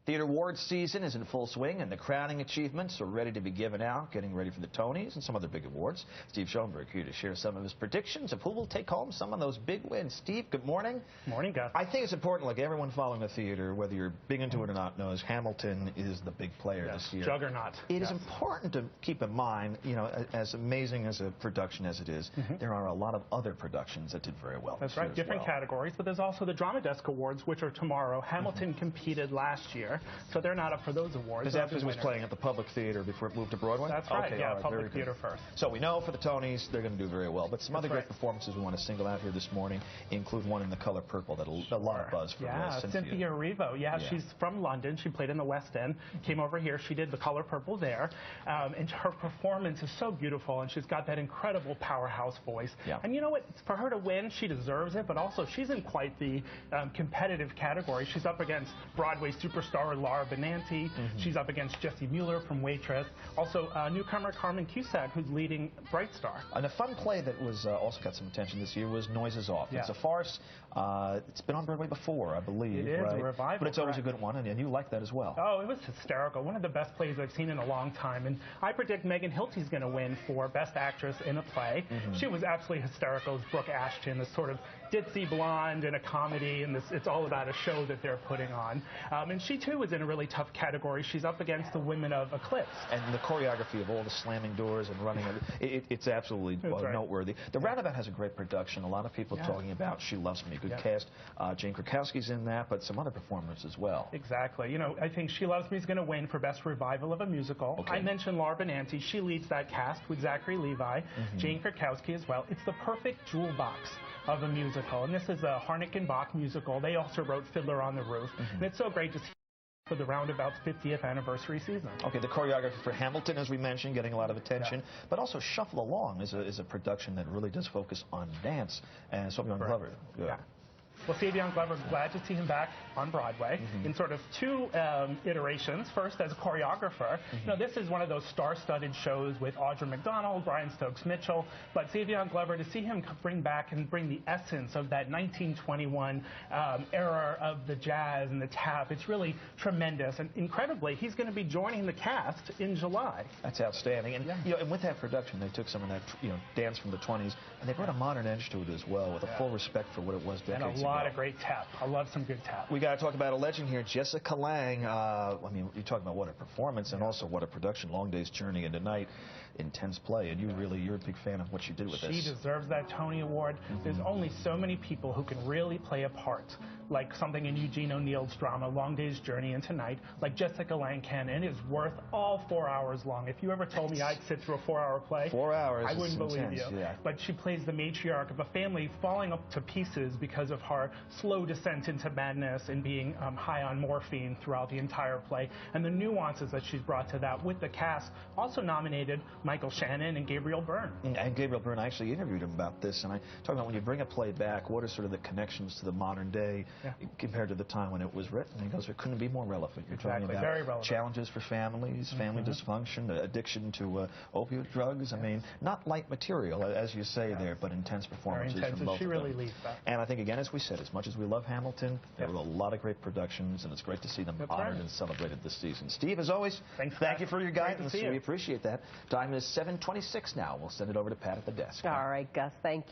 Theater awards season is in full swing, and the crowning achievements are ready to be given out, getting ready for the Tonys and some other big awards. Steve Schonberg here to share some of his predictions of who will take home some of those big wins. Steve, good morning. Morning, Gus. I think it's important, like everyone following the theater, whether you're big into it or not, knows Hamilton is the big player this year. Juggernaut. It is important to keep in mind, you know, as amazing as a production as it is, there are a lot of other productions that did very well. That's right, different categories, but there's also the Drama Desk Awards, which are tomorrow. Hamilton competed last year, so they're not up for those awards. Because that was playing at the Public Theater before it moved to Broadway? That's right, okay, yeah, Public Theater first. So we know for the Tonys, they're going to do very well, but some other great performances we want to single out here this morning include one in The Color Purple that a lot of buzz for. Cynthia Erivo. She's from London. She played in the West End, came over here. She did The Color Purple there, and her performance is so beautiful, and she's got that incredible powerhouse voice. And you know what? For her to win, she deserves it, but also she's in quite the competitive category. She's up against Broadway superstar Laura Benanti. She's up against Jessie Mueller from Waitress. Also, newcomer Carmen Cusack, who's leading Bright Star. And a fun play that was also got some attention this year was Noises Off. It's a farce. It's been on Broadway before, I believe. It is a revival. But it's always a good one, and you like that as well. Oh, it was hysterical. One of the best plays I've seen in a long time. And I predict Megan Hilty's going to win for Best Actress in a Play. She was absolutely hysterical as Brooke Ashton, this sort of ditzy blonde in a comedy, and it's all about a show that they're putting on. And she, too, is in a really tough category. She's up against the women of Eclipse. And the choreography of all the slamming doors and running, it's absolutely noteworthy. The Roundabout has a great production. A lot of people talking about She Loves Me. Good cast. Jane Krakowski's in that, but some other performers as well. Exactly. You know, I think She Loves Me is going to win for Best Revival of a Musical. I mentioned Laura Benanti. She leads that cast with Zachary Levi, Jane Krakowski as well. It's the perfect jewel box of a musical, and this is a Harnick and Bach musical. They also wrote Fiddler on the Roof, and it's so great to see for the Roundabout's 50th anniversary season. Okay, the choreography for Hamilton, as we mentioned, getting a lot of attention, but also Shuffle Along is a production that really does focus on dance, and Savion Glover. Well, Savion Glover, glad to see him back on Broadway in sort of two iterations. First, as a choreographer. You know, this is one of those star-studded shows with Audra McDonald, Brian Stokes-Mitchell, but Savion Glover, to see him bring back and bring the essence of that 1921 era of the jazz and the tap, it's really tremendous. And incredibly, he's going to be joining the cast in July. That's outstanding. And, you know, and with that production, they took some of that, dance from the 20s, and they brought a modern edge to it as well, with a full respect for what it was decades ago. A lot of great tap. I love some good tap. We got to talk about a legend here, Jessica Lange. I mean, you talk about what a performance and also what a production. Long Day's Journey into Night, intense play, and you're a big fan of what she did with this. She deserves that Tony Award. There's only so many people who can really play a part, like something in Eugene O'Neill's drama, Long Day's Journey into Night, like Jessica Lange can, and it is worth all 4 hours long. If you ever told me I'd sit through a 4-hour play, 4 hours, I wouldn't believe you. But she plays the matriarch of a family falling up to pieces because of her slow descent into madness and being high on morphine throughout the entire play, and the nuances that she's brought to that with the cast. Also nominated Michael Shannon and Gabriel Byrne. And Gabriel Byrne, I actually interviewed him about this, and I talked about when you bring a play back, what are sort of the connections to the modern day compared to the time when it was written? And he goes, it couldn't be more relevant. You're talking about challenges for families, family dysfunction, addiction to opioid drugs. I mean, not light material, as you say there, but intense performances from both She really leads that. And I think, again, as we said, as much as we love Hamilton, there were a lot of great productions, and it's great to see them honored and celebrated this season. Steve, as always, thank you for your guidance. We appreciate that. Time is 7:26 now. We'll send it over to Pat at the desk. All right, Gus, thank you.